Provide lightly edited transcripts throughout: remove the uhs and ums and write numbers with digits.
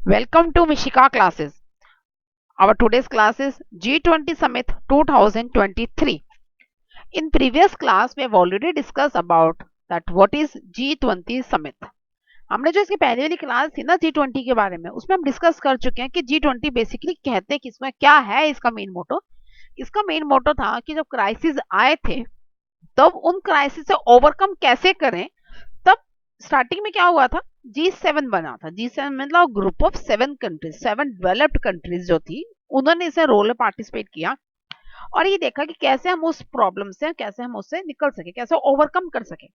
Welcome to Mishika classes. Our today's class is G20 Summit 2023. In previous class, we have already discussed about that what is G20 Summit. हमने जो इसकी पहले वाली class थी ना G20 के बारे में उसमें हम डिस्कस कर चुके हैं कि G20 बेसिकली कहते हैं किसमें क्या है इसका मेन मोटो। इसका मेन मोटो था कि जब क्राइसिस आए थे तब उन क्राइसिस से ओवरकम कैसे करें। तब स्टार्टिंग में क्या हुआ था, G7 बना था। G7 मतलब group of 7 countries, 7 developed countries जो थी उन्होंने इसे रोल में पार्टिसिपेट किया और ये देखा कि कैसे हम उस प्रॉब्लम से कैसे हम उससे निकल सके, कैसे ओवरकम कर सके।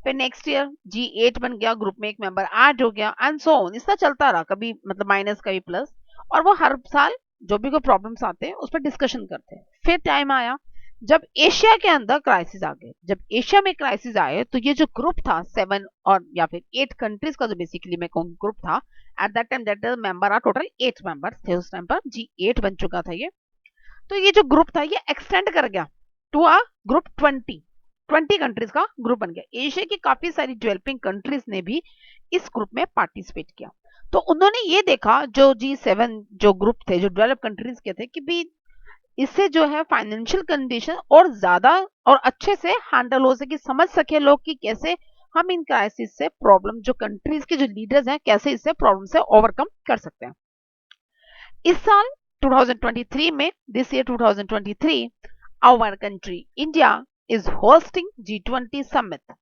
फिर नेक्स्ट ईयर G8 बन गया, ग्रुप में एक मेंबर ऐड हो गया एंड सो ऑन। इसका चलता रहा, कभी मतलब माइनस कभी प्लस, और वो हर साल जो भी कोई प्रॉब्लम्स आते हैं उस पर डिस्कशन करते हैं। फिर टाइम आया जब एशिया के अंदर क्राइसिस आ गए। जब एशिया में क्राइसिस आए तो ये जो ग्रुप था 7 और या फिर 8 कंट्रीज का जो बेसिकली मैं कहूँ ग्रुप था, at that time that member are total 8 members थे उस टाइम पर। G8 बन चुका था ये। तो ये जो ग्रुप था ये एक्सटेंड कर गया टू अ ग्रुप 20 कंट्रीज का ग्रुप बन गया। एशिया की काफी सारी डेवलपिंग कंट्रीज ने भी इस ग्रुप में पार्टिसिपेट किया। तो उन्होंने ये देखा जो G7 जो ग्रुप थे, जो डेवलप कंट्रीज के थे, कि भी इससे जो है फाइनेंशियल कंडीशन और ज्यादा और अच्छे से हैंडल हो सके, समझ सके लोग कि कैसे हम इन क्राइसिस से प्रॉब्लम, जो कंट्रीज के जो लीडर्स हैं कैसे इससे प्रॉब्लम से ओवरकम कर सकते हैं। इस साल 2023 में, this year 2023, our country India is hosting G20 summit.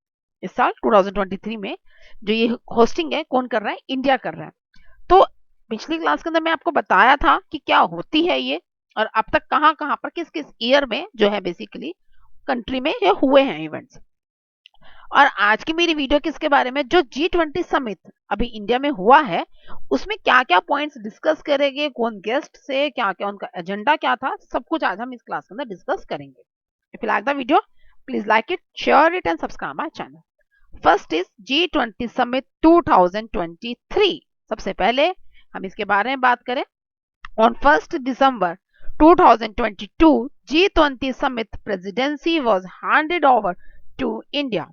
इस साल 2023 में जो ये होस्टिंग है कौन कर रहा है? इंडिया कर रहा है। तो पिछली क्लास के अंदर मैं आपको बताया था कि क्या होती है ये और अब तक कहां कहां पर किस किस ईयर में जो है बेसिकली कंट्री में ये हुए हैं इवेंट्स। और आज की मेरी वीडियो किसके बारे में? जो G20 समिट अभी इंडिया में हुआ है उसमें क्या क्या पॉइंट्स डिस्कस करेंगे, कौन गेस्ट से, क्या क्या उनका एजेंडा क्या था, सब कुछ आज हम इस क्लास के अंदर डिस्कस करेंगे। If you like the video please like it, share it and subscribe my channel. First is G20 summit 2023। सबसे पहले हम इसके बारे में बात करें। On 1st December 2022, G20 Summit presidency was handed over to India.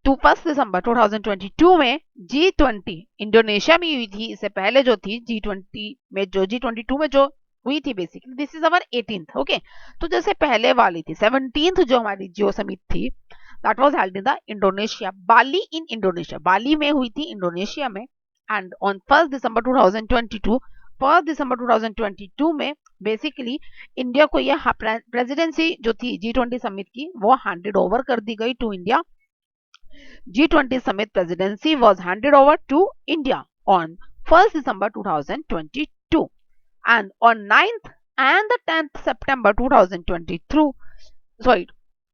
To 1st December 2022 में G20 Indonesia में हुई थी। इससे पहले जो थी G20 में, जो G22 में जो हुई थी, basically this is our 18th। Okay, तो जैसे पहले वाली थी 17th जो हमारी जियो समिट थी, that was held in the Indonesia, Bali in Indonesia, Bali में हुई थी इंडोनेशिया में। And on 1st December 2022, 1st December 2022 में बेसिकली इंडिया को यह प्रेसिडेंसी जो थी G20 समिट की वो हैंडेड ओवर कर दी गई to India. G20 Summit presidency was handed over to India on 1st December 2022, and on 9th and the 10th September 2022, sorry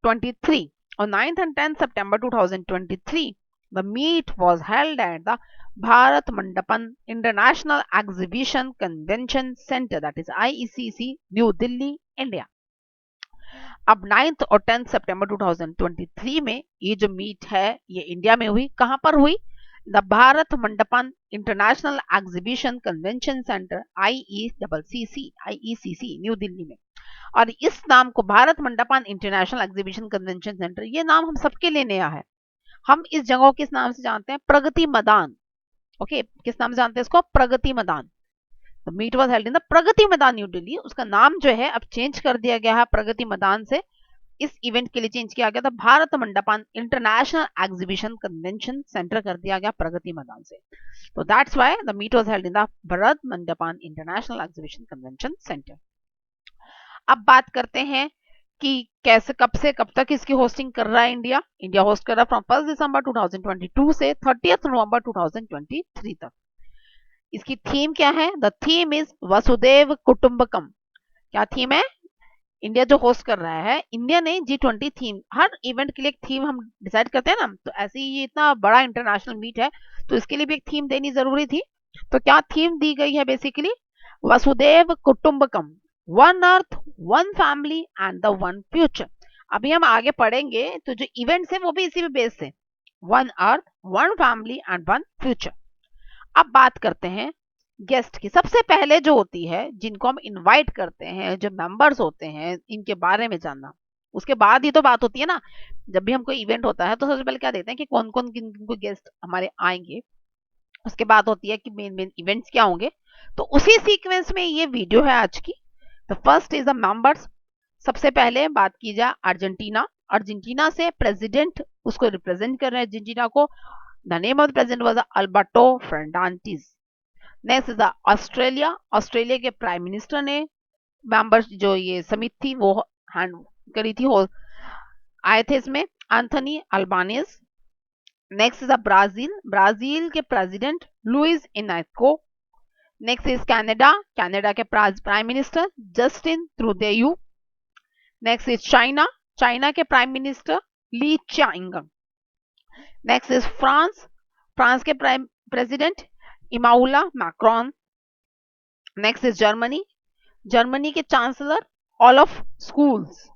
23, on 9th and 10th September 2023, the meet was held at the Bharat Mandapan International Exhibition Convention Center, that is IECC, New Delhi, India. अब 9th और 10th सितंबर 2023 में ये जो meet है ये India में हुई। कहां पर हुई? The Bharat Mandapam international exhibition convention centre, IECC, new Delhi में। और इस नाम को Bharat Mandapam international exhibition convention centre, ये नाम हम सबके लिए नया है। हम इस जगह को किस नाम से जानते हैं? प्रगति मैदान। ओके, किस नाम से जानते हैं इसको? Pragati Maidan. The meet was held in the Pragati Maidan new Delhi. उसका नाम जो है अब चेंज कर दिया गया है प्रगति मैदान से। इस इवेंट के लिए चेंज किया गया था, Bharat Mandapam international exhibition convention centre कर दिया गया प्रगति मैदान से। तो that's why the meet was held in the Bharat Mandapam international exhibition convention centre. अब बात करते हैं कि कैसे, कब से कब तक इसकी होस्टिंग कर रहा है इंडिया। इंडिया होस्ट कर रहा है फ्रॉम 1st दिसंबर 2022 से 30th नवंबर 2023 तक। इसकी थीम क्या है? The theme is Vasudhaiva Kutumbakam. क्या थीम है? इंडिया जो होस्ट कर रहा है, इंडिया ने G20 थीम, हर इवेंट के लिए एक थीम हम डिसाइड करते हैं ना, तो ऐसे ही ये इतना बड़ा इंटरनेशनल मीट है तो इसके लिए भी एक थीम देनी जरूरी थी। तो क्या थीम दी गई है? Basically Vasudhaiva Kutumbakam, one earth, one family and the one future. अभी हम आगे पढ़ेंगे तो जो इवेंट्स है वो भी इसी पे बेस्ड है, one earth, one family and one future. अब बात करते हैं गेस्ट की। सबसे पहले जो होती है, जिनको हम इनवाइट करते हैं, जो मेंबर्स होते हैं, इनके बारे में जानना। उसके बाद ही तो बात होती है ना। जब भी हम कोई इवेंट होता है तो सबसे पहले क्या देखते हैं कि कौन कौन किन को गेस्ट हमारे आएंगे। उसके बाद होती है कि मेन मेन इवेंट्स क्या होंगे। तो उसी सीक्वेंस में ये वीडियो है आज की। The first is the members. सबसे पहले बात की जाए अर्जेंटीना। अर्जेंटीना से प्रेसिडेंट उसको रिप्रेजेंट कर रहे हैं अर्जेंटीना को। The name of the president was Alberto Fernandez. Next is the Australia. Australia के प्राइम मिनिस्टर ने मेंबर्स जो ये समिति थी वो हैंड करी थी, हो आए थे इसमें Anthony Albanese. Next is the Brazil. Brazil के president Luiz Inacio. Next is Canada. Canada के prime minister Justin Trudeau. Next is China. China के prime minister Li Qiang. Next is France. France के prime president Emmanuel Macron. Next is Germany. Germany के chancellor Olaf Scholz.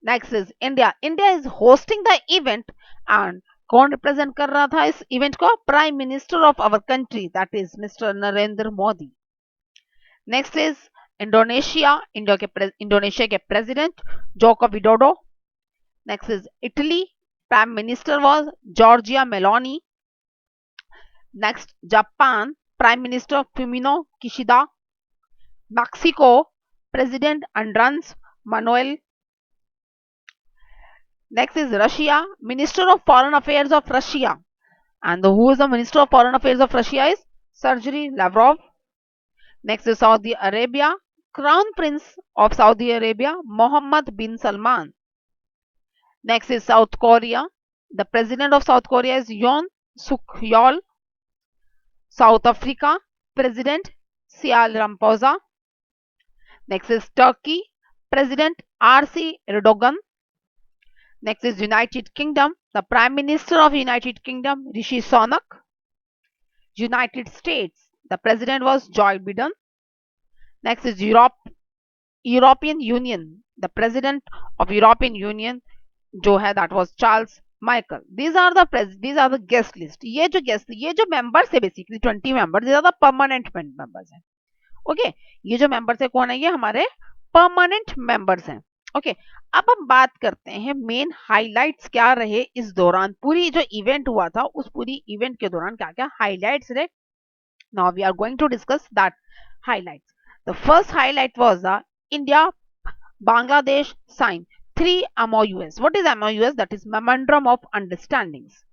Next is India. India is hosting the event and कौन represent कर रहा था इस इवेंट को? Prime minister of our country that is mister Narendra Modi. Next is Indonesia. Indonesia के president Joko Widodo. Next is Italy. Prime minister was Giorgia Meloni. Next Japan. Prime minister Fumio Kishida. Mexico president Andres Manuel. Next is Russia. Minister of Foreign Affairs of Russia. And who is the Minister of Foreign Affairs of Russia is Sergey Lavrov. Next is Saudi Arabia. Crown Prince of Saudi Arabia, Mohammed bin Salman. Next is South Korea. The President of South Korea is Yoon Suk Yeol. South Africa, President Cyril Ramaphosa. Next is Turkey. President RC Erdogan. Next is United Kingdom. The Prime Minister of United Kingdom, Rishi Sunak. United States. The President was Joe Biden. Next is European Union. The President of European Union जो है that was Charles Michael. These are the guest list. ये जो members है basically 20 members. These are the permanent members हैं. Okay, ये जो members है कौन है? ये हमारे permanent members हैं. ओके अब हम बात करते हैं मेन हाइलाइट्स क्या रहे इस दौरान, पूरी जो इवेंट हुआ था उस पूरी इवेंट के दौरान क्या क्या हाइलाइट्स रहे. Now we are going to discuss that highlights. The first highlight was the India Bangladesh sign 3 MOUs. What is MOUs? That is memorandum of understandings.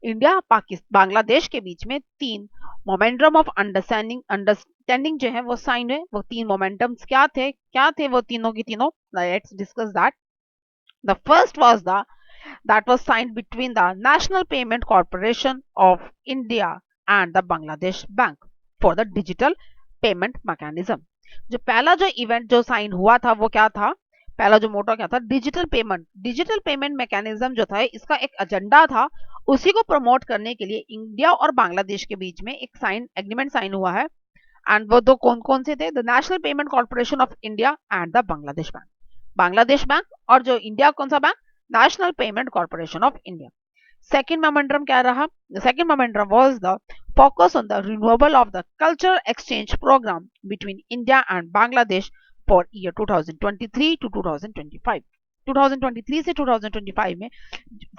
India Pakistan Bangladesh के बीच में 3 मोमेंडम ऑफ अंडरस्टैंडिंग जो है वो साइन है. वो 3 मोमेंटम्स क्या थे वो तीनों की तीनों. Let's discuss that. The first was that was signed between the National Payment Corporation of India and the Bangladesh Bank for the digital payment mechanism. जो पहला जो इवेंट जो साइन हुआ था वो क्या था? पहला जो मोटो क्या था? डिजिटल पेमेंट मैकेनिज्म जो था इसका एक एजेंडा था. उसी को प्रमोट करने के लिए इंडिया और बांग्लादेश के बीच में एक एग्रीमेंट साइन हुआ है. एंड वो दो कौन कौन से थे? The national payment corporation of India and the Bangladesh bank. Bangladesh bank और जो इंडिया कौन सा bank? National payment corporation of India. Second momentum क्या रहा? The second momentum was the focus on the renewal of the cultural exchange program between India and Bangladesh for year 2023 to 2025. 2023 से 2025 में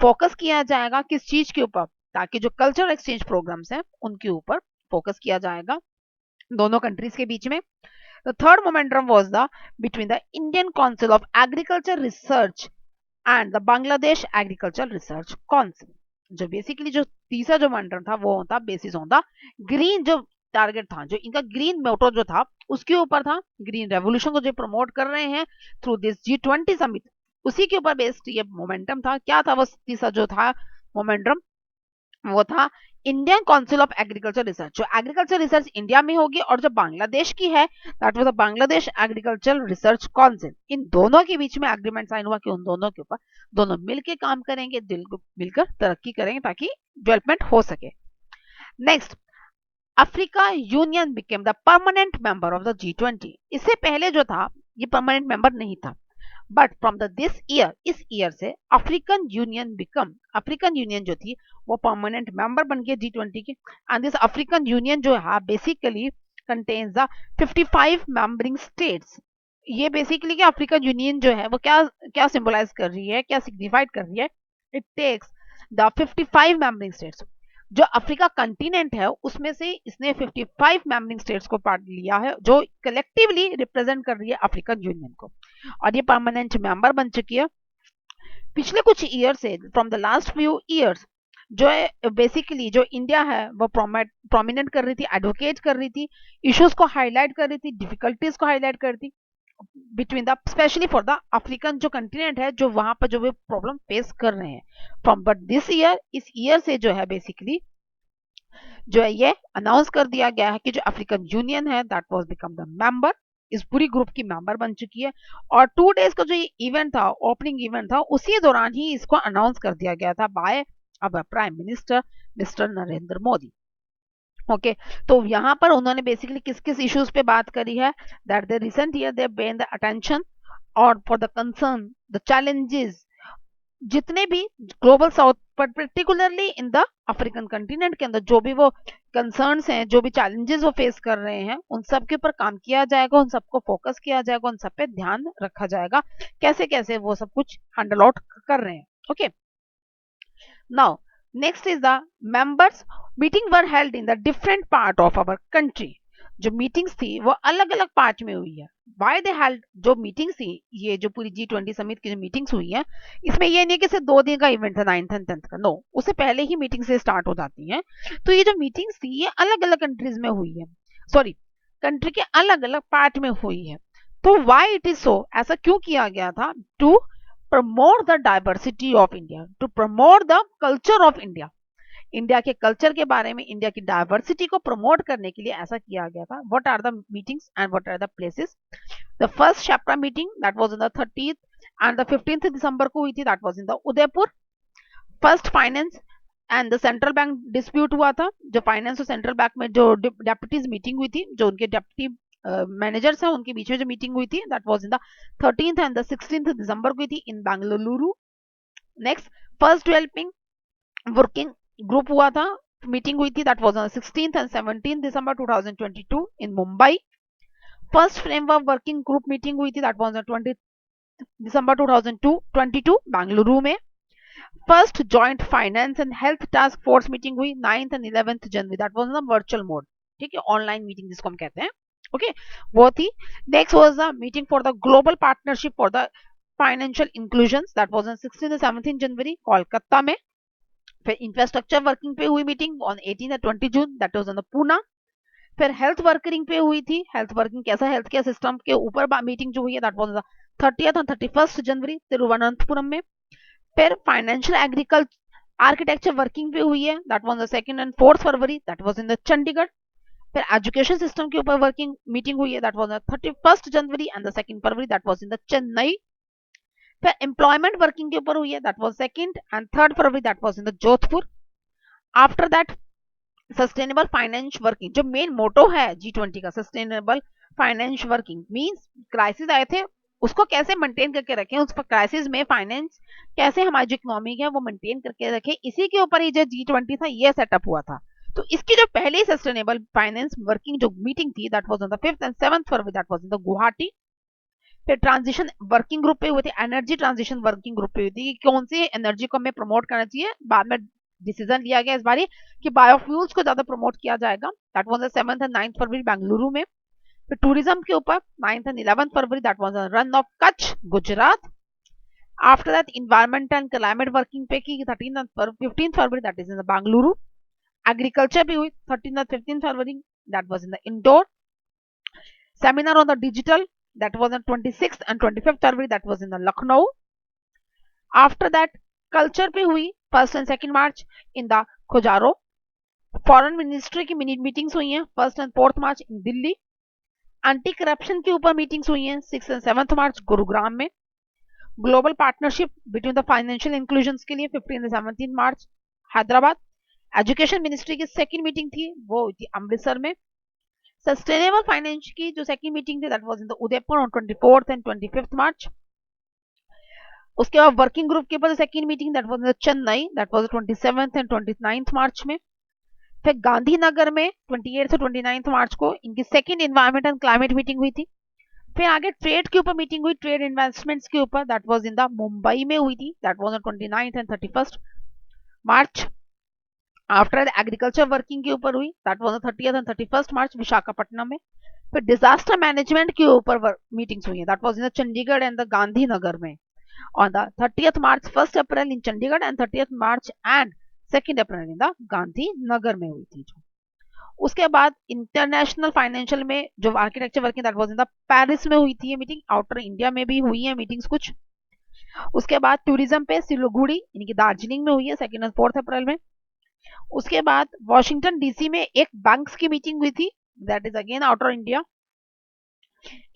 focus किया जाएगा किस चीज के ऊपर? ताकि जो कल्चरल एक्सचेंज प्रोग्राम्स हैं उनके ऊपर फोकस किया जाएगा दोनों कंट्रीज के बीच में. The third momentum was the between the Indian Council of Agriculture Research and the Bangladesh Agricultural Research Council. जो बेसिकली जो तीसरा जो मोमेंटम था वो होता बेसिस ऑन द ग्रीन जो टारगेट था, जो इनका ग्रीन मोटो जो था उसके ऊपर था. ग्रीन रेवोल्यूशन को जो प्रमोट कर रहे हैं थ्रू दिस G20 समिट, उसी के ऊपर बेस्ड ये मोमेंटम था. क्या था वो तीसरा जो था मोमेंटम? वो था Indian council of agriculture research. जो एग्रीकल्चर रिसर्च इंडिया में होगी और जो बांग्लादेश की है that was the Bangladesh agriculture research council. इन दोनों के बीच में एग्रीमेंट साइन हुआ कि उन दोनों के ऊपर दोनों मिलकर काम करेंगे, मिलकर तरक्की करेंगे ताकि डेवलपमेंट हो सके. Next, Africa union became the permanent member of the G20. इससे पहले जो था ये परमानेंट मेंबर नहीं था, but from the this year इस ईयर से अफ्रीकन यूनियन जो थी वो परमानेंट मेंबर बन गई G20 की. एंड दिस अफ्रीकन यूनियन जो है basically contains the 55 membering states. ये बेसिकली अफ्रीकन यूनियन जो है वो क्या सिंबलाइज कर रही है, क्या सिग्निफाइड कर रही है? It takes the 55 membering states. जो अफ्रीका कंटिनेंट है उसमें से इसने 55 मेंबरिंग स्टेट्स को पार्ट लिया है, जो कलेक्टिवली रिप्रेजेंट कर रही है अफ्रीकन यूनियन को, और ये परमानेंट मेंबर बन चुकी है। पिछले कुछ ईयर से, from the last few years, जो है बेसिकली जो इंडिया है वो प्रोमिनेंट कर रही थी, एडवोकेट कर रही थी, इश्यूज को हाईलाइट कर रही थी, डिफिकल्टीज को हाईलाइट कर रही थी between the, specially for the African जो कंटिनेंट है, जो वहां पर जो वे प्रॉब्लम फेस कर रहे हैं फ्रॉम, बट दिस ईयर, इस ईयर से जो है बेसिकली जो है ये अनाउंस कर दिया गया है कि जो अफ्रीकन यूनियन है that was become the member, इस पूरी ग्रुप की मेंबर बन चुकी है। और 2 डेज का जो ये इवेंट था, ओपनिंग इवेंट था, उसी दौरान ही इसको अनाउंस कर दिया गया था बाय अब prime minister mister Narendra Modi. Okay, तो यहाँ पर उन्होंने बेसिकली किस किस इश्यूज पे बात करी है, that the recent year they paid the attention और for the concern the challenges, जितने भी ग्लोबल साउथ पर particularly in the African continent के अंदर जो भी वो कंसर्न्स हैं, जो भी चैलेंजेस वो फेस कर रहे हैं, उन सब के ऊपर काम किया जाएगा, उन सबको फोकस किया जाएगा, उन सब पे ध्यान रखा जाएगा, कैसे कैसे वो सब कुछ हैंडल आउट कर रहे हैं। Okay, now next is the members meeting were held in the different part of our country. जो मीटिंग्स थी वो अलग अलग पार्ट में हुई है। वाई दे हेल्ड, जो मीटिंग्स थी, ये जो पूरी G20 समिट की जो मीटिंग्स हुई है, इसमें ये नहीं कि सिर्फ 2 दिन का इवेंट था, 9th एंड 10th का, नो, उससे पहले ही मीटिंग से स्टार्ट हो जाती है। तो ये जो मीटिंग्स थी ये अलग अलग कंट्रीज में हुई है, सॉरी, कंट्री के अलग अलग पार्ट में हुई है। तो वाई इट इज सो, ऐसा क्यों किया गया था? To promote the diversity of India, to promote the culture of India, India के कल्चर के बारे में, इंडिया की डाइवर्सिटी को प्रमोट करने के लिए ऐसा किया गया था। What are the meetings and what are the places? The first शेप्टा meeting that was on the 30th and the 15th December को हुई थी, that was in the Udaipur. First finance and the central bank deputies हुआ था, जो finance और central bank में जो डेप्यूटीज मीटिंग हुई थी, जो उनके डेप्यूटी मैनेजर्स हैं उनके बीच में जो मीटिंग हुई थी, that was in the 13th and the 16th December को हुई थी in Bengaluru. Next, first developing working group हुआ था, मीटिंग हुई थी, that was on 16th and 17th December 2022 in Mumbai. First framework working group meeting हुई थी, that was on 20 December 2022 Bengaluru में। First joint finance and health task force meeting हुई 9th and 11th January, that was on virtual mode, ठीक है, online meeting जिसको हम कहते हैं। ओके, वो थी। Next was the meeting for the global partnership for the financial inclusion, that was on 16 से 17 जनवरी कोलकाता में। फिर इंफ्रास्ट्रक्चर वर्किंग पे हुई मीटिंग ऑन 18 और 20 June, that was on the Poona. फिर हेल्थ वर्किंग पे हुई थी, हेल्थ वर्किंग कैसा हेल्थ केयर सिस्टम के ऊपर मीटिंग जो हुई है, दैट वाज द 30th और 31st जनवरी तिरुवनंतपुरम में। फिर फाइनेंशियल एग्रीकल्चर आर्किटेक्चर वर्किंग पे हुई है, that was the 2nd and 4th February, that was in the Chandigarh. फिर एजुकेशन सिस्टम के ऊपर वर्किंग मीटिंग हुई है, that was the 31st January and the 2nd February, that was in the Chennai. फिर employment working के ऊपर हुई है, that was 2nd and 3rd February, that was in the Jodhpur. After that sustainable finance working, जो main motto है G20 का, sustainable finance working means crisis आए थे उसको कैसे मेंटेन करके रखें, उस क्राइसिस में फाइनेंस कैसे हमारी जो इकोनॉमी है वो मेंटेन करके रखें, इसी के ऊपर ही जो G20 था ये सेटअप हुआ था। तो इसकी जो पहली सस्टेनेबल फाइनेंस वर्किंग जो मीटिंग थी, that was on the 5th and 7th February, that was in the Guwahati. फिर ट्रांजिशन वर्किंग ग्रुप पे हुए थे, एनर्जी ट्रांजिशन वर्किंग ग्रुप पे हुई थी कि कौन सी एनर्जी को हमें प्रमोट करना चाहिए। बाद में डिसीजन लिया गया इस बार कि बायोफ्यूल्स को ज्यादा प्रमोट किया जाएगा, that was the 7th and 9th फरवरी बेंगलुरु में। फिर टूरिज्म के ऊपर 9th and 11th February, that was the run of Kutch Gujarat. After that environment and climate working पे की 13th and 15th February, that is in the Bengaluru. Agriculture भी हुई 13th and 15th February, that was in the Indore. Seminar on the digital, that was on 26th and 25th February, that was in the Lucknow. After that culture पे हुई 1st and 2nd March in the Khajuraho. Foreign ministry की meetings हुई हैं 1st and 4th March in Delhi. Anti corruption के ऊपर meetings हुई हैं 6th and 7th मार्च गुरुग्राम में। Global partnership between the financial inclusion के लिए 15 and 17 March Hyderabad. Education ministry की सेकेंड मीटिंग थी वो हुई थी अमृतसर में। सस्टेनेबल फाइनेंस की जो सेकंड मीटिंग थी, that was in the Udaipur on 24th and 25th मार्च। उसके बाद वर्किंग ग्रुप के ऊपर second meeting, that was in the Chennai, that was 27th and 29th मार्च में। फिर गांधीनगर में 28th और 29th मार्च को इनकी second environment and climate meeting हुई थी। फिर आगे ट्रेड के ऊपर मीटिंग हुई, ट्रेड इन्वेस्टमेंट्स के ऊपर, that was in the Mumbai में हुई थी, that was on 29th and 31st March. After agriculture working के ऊपर हुई, that was 30th and 31st मार्च विशाखापट्टनम में। फिर डिजास्टर मैनेजमेंट के ऊपर मीटिंग्स हुई है, that was in Chandigarh and the Gandhinagar में on the 30th March, 1st April in Chandigarh and 30th March and 2nd April in the Gandhi Nagar में हुई थी। उसके बाद इंटरनेशनल फाइनेंशियल में जो architecture working that was in the Paris में हुई थी ये मीटिंग, आउटर इंडिया में भी हुई है मीटिंग्स कुछ। उसके बाद टूरिज्म पे सिलीगुड़ी यानी कि दार्जिलिंग में हुई है 2nd और 4th अप्रैल में। उसके बाद वॉशिंगटन डीसी में एक बैंक्स की मीटिंग हुई थी, that is again outer India.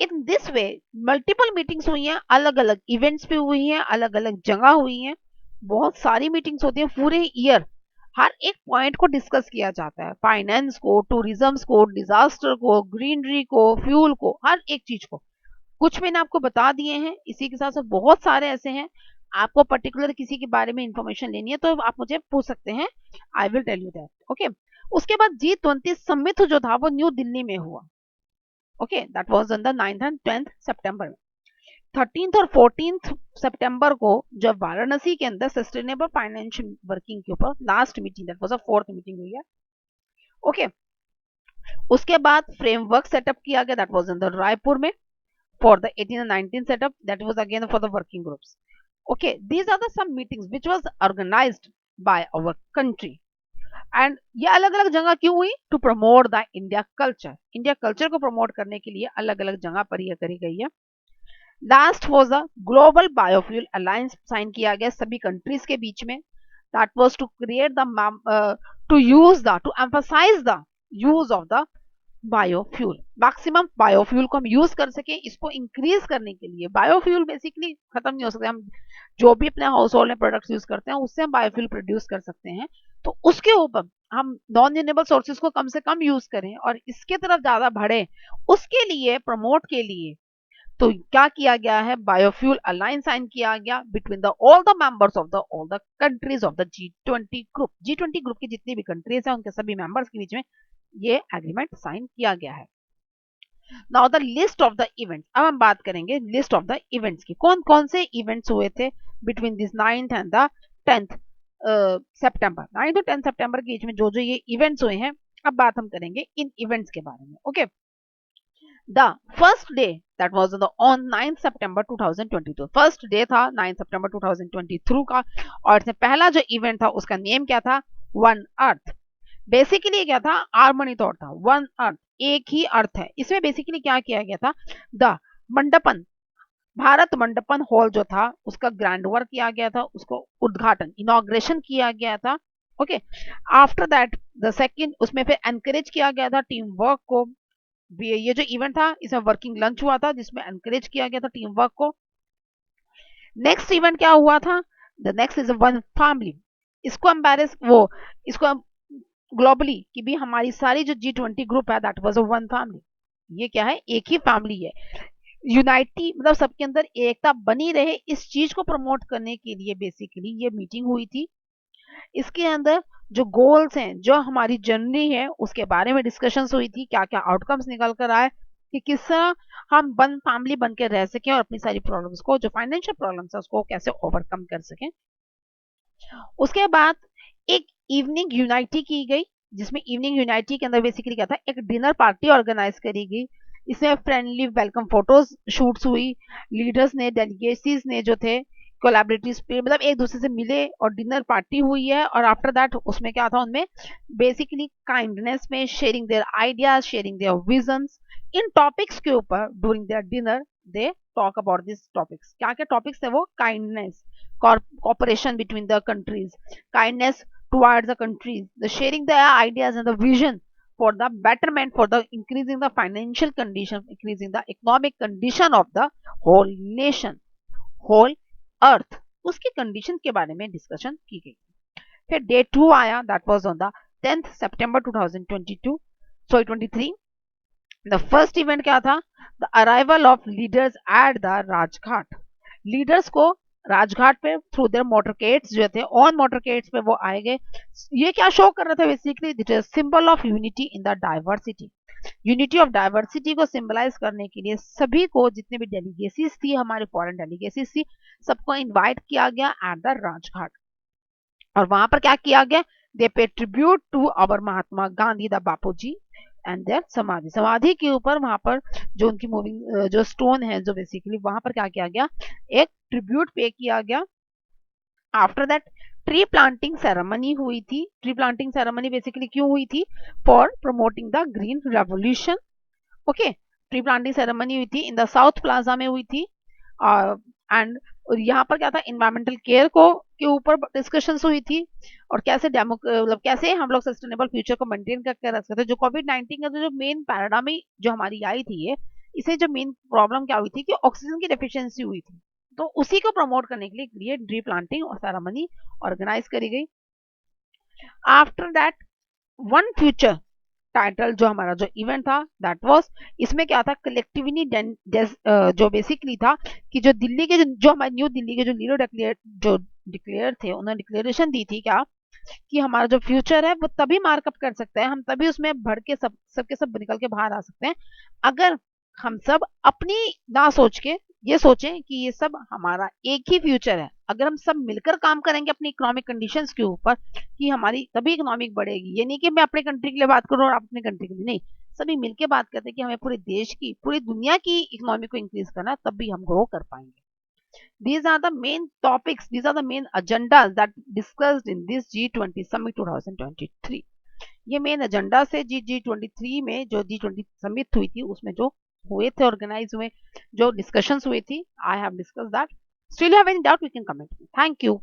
In this way multiple meetings हुई हैं, अलग अलग इवेंट्स पे हुई हैं, अलग अलग जगह हुई हैं, बहुत सारी मीटिंग्स होती हैं पूरे ईयर। हर एक पॉइंट को डिस्कस किया जाता है, फाइनेंस को, टूरिज्म को, डिजास्टर को, ग्रीनरी को, फ्यूल को, हर एक चीज को। कुछ मैंने आपको बता दिए हैं, इसी के साथ साथ बहुत सारे ऐसे हैं। आपको पर्टिकुलर किसी के बारे में इंफॉर्मेशन लेनी है तो आप मुझे पूछ सकते हैं, I will tell you that. Okay, उसके बाद G20 समिट जो था वो न्यू दिल्ली में हुआ। Okay, that was on the 9th and 10th सितंबर में। 13th और 14th सितंबर को जब वाराणसी के अंदर सस्टेनेबल फाइनेंस वर्किंग के ऊपर last meeting, that was a 4th meeting हुई है। ओके, उसके बाद फ्रेमवर्क सेटअप किया गया, that was in the Raipur में for the 18 and 19 setup, that was again for the working groups. Okay, these are the some meetings which was organized by our country. And ये अलग अलग जगह क्यों हुई? To promote the India culture, India culture को प्रमोट करने के लिए अलग अलग जगह पर यह करी गई है। Last was the global biofuel alliance sign किया गया सभी कंट्रीज के बीच में, that was to create the to use the to emphasize the use of the biofuel, maximum biofuel को हम यूज कर सके, इसको इंक्रीज करने के लिए। बायोफ्यूल बेसिकली खत्म नहीं हो सकते, हम जो भी अपने हाउस होल्ड में प्रोडक्ट्स यूज करते हैं उससे हम बायोफ्यूल प्रोड्यूस कर सकते हैं। तो उसके ऊपर हम नॉन रिन्यूएबल सोर्सेज को कम से कम यूज करें और इसके तरफ ज्यादा बढ़े, उसके लिए प्रमोट के लिए तो क्या किया गया है, बायोफ्यूल अलायंस साइन किया गया between the all the members of the all the countries of the G20 group. G20 group की जितनी भी कंट्रीज हैं उनके सभी मेंबर्स के बीच में ये एग्रीमेंट साइन किया गया है। Now the list of the events, अब हम बात करेंगे लिस्ट ऑफ द इवेंट्स की, कौन कौन से इवेंट्स हुए थे between this 9th and the 10th September. 9th और 10th सितंबर के बीच में जो जो ये इवेंट्स हुए हैं, अब बात हम करेंगे इन इवेंट्स के बारे में। Okay, the first day that was on 9th September 2022, first day था 9th सितंबर 2023 का, और इसमें पहला जो इवेंट था उसका नेम क्या था, वन अर्थ। बेसिकली क्या था, हार्मनी थॉट था, वन अर्थ, एक ही अर्थ है। इसमें बेसिकली क्या किया गया था, द मंडपन, भारत मंडपन हॉल जो था उसका ग्रैंड वर्क किया गया था, उसको उद्घाटन इनॉग्रेशन किया गया था। Okay, after that the second, उसमें फिर एनकरेज किया गया था टीम वर्क को। ये जो इवेंट था इसमें वर्किंग लंच हुआ था जिसमें एनकरेज किया गया था टीम वर्क को। नेक्स्ट इवेंट क्या हुआ था, the next is one family. इसको एम्बेरस वो इसको ग्लोबली कि भी हमारी सारी जो G20 ग्रुप है that was a one family, ये क्या है, एक ही फैमिली है। यूनाइटी मतलब सबके अंदर एकता बनी रहे, इस चीज को प्रमोट करने के लिए बेसिकली ये मीटिंग हुई थी। इसके अंदर जो गोल्स हैं, जो हमारी जर्नी है उसके बारे में डिस्कशंस हुई थी, क्या क्या आउटकम्स निकल कर आए कि किस तरह हम वन फैमिली बन के रह सकें और अपनी सारी प्रॉब्लम्स को, जो फाइनेंशियल प्रॉब्लम्स है उसको कैसे ओवरकम कर सकें। उसके बाद एक इवनिंग यूनाइटी की गई, जिसमें इवनिंग यूनाइटी के अंदर बेसिकली क्या था, एक डिनर पार्टी ऑर्गेनाइज करी गई। इसमें फ्रेंडली वेलकम फोटोज शूट्स हुई, लीडर्स ने, डेलीगेसीज ने जो थे कोलैबोरेटिव्स पे मतलब एक दूसरे से मिले और डिनर पार्टी हुई है। और आफ्टर दैट उसमें क्या था, उनमें बेसिकली काइंडनेस में sharing their ideas, sharing their visions in topics के ऊपर during their dinner they talk about this topics. क्या क्या टॉपिक्स थे वो, kindness, cooperation between the countries, kindness towards the countries, the sharing the ideas and the vision for the betterment, for the increasing the financial condition, increasing the economic condition of the whole nation, whole earth, उसकी condition के बारे में discussion की गई। फिर day 2 आया, that was on the 10th September 2023। The first event क्या था, the arrival of leaders at the Rajghat. Leaders को राजघाट पे थ्रू देयर मोटरकेड्स जो थे, ऑन मोटरकेड्स पे वो आए गए। ये क्या शो कर रहा था, basically it is symbol of unity in the diversity. Unity of diversity को सिंबलाइज करने के लिए सभी को, जितने भी डेलीगेसीज थी, हमारे फॉरेन डेलीगेसीज थी, सबको इनवाइट किया गया एट द राजघाट। और वहां पर क्या किया गया, they pay tribute to our Mahatma Gandhi the Bapuji and their samadhi, समाधि के ऊपर वहां पर जो उनकी मूविंग जो स्टोन है, जो बेसिकली वहां पर क्या किया गया, एक ट्रिब्यूट पे किया गया। After that tree planting ceremony हुई थी। ट्री प्लांटिंग सेरेमनी बेसिकली क्यों हुई थी, for promoting the green revolution. Okay, tree planting ceremony हुई थी इन द साउथ प्लाजा में हुई थी। एंड यहाँ पर क्या था, इन्वायरमेंटल केयर को के ऊपर डिस्कशन हुई थी, और कैसे मतलब कैसे हम लोग सस्टेनेबल फ्यूचर को मेंटेन करके रख सकते हैं। जो कोविड-19 का जो मेन पैराडामी जो हमारी आई थी ये, इसे जो मेन प्रॉब्लम क्या हुई थी कि ऑक्सीजन की डेफिशिएंसी हुई थी, तो उसी को प्रमोट करने के लिए ये ट्री प्लांटिंग और सेरेमनी ऑर्गेनाइज करी गई। After that one future title जो हमारा जो इवेंट था दैट वाज, इसमें क्या था, कलेक्टिवली जो बेसिकली था कि जो दिल्ली के जो हमारे न्यू दिल्ली के जो लीडर डिक्लेयर थे, उन्होंने डिक्लेरेशन दी थी क्या, कि हमारा जो फ्यूचर है वो तभी मार्कअप कर सकते हैं, हम तभी उसमें बढ़ के सबके सब निकल के बाहर आ सकते हैं, अगर हम सब अपनी ना सोच के ये सोचें कि ये सब हमारा एक ही फ्यूचर है। अगर हम सब मिलकर काम करेंगे अपनी इकोनॉमिक कंडीशंस के ऊपर, कि हमारी तभी इकोनॉमिक बढ़ेगी। ये नहीं कि मैं अपने कंट्री के लिए बात करूं और आप अपने कंट्री के लिए, नहीं, सभी मिलकर बात करते हैं कि हमें पूरे देश की, पूरी दुनिया की इकोनॉमी को इंक्रीज करना, तब भी हम ग्रो कर पाएंगे। These are the main topics, these are the main agendas that discussed in this G20 Summit 2023। ये मेन एजेंडा से G23 में जो G20 समिट हुई थी उसमें जो हुए थे, ऑर्गेनाइज हुए, जो डिस्कशंस हुई थी, I have discuss that. Still have any doubt, we can comment. Thank you.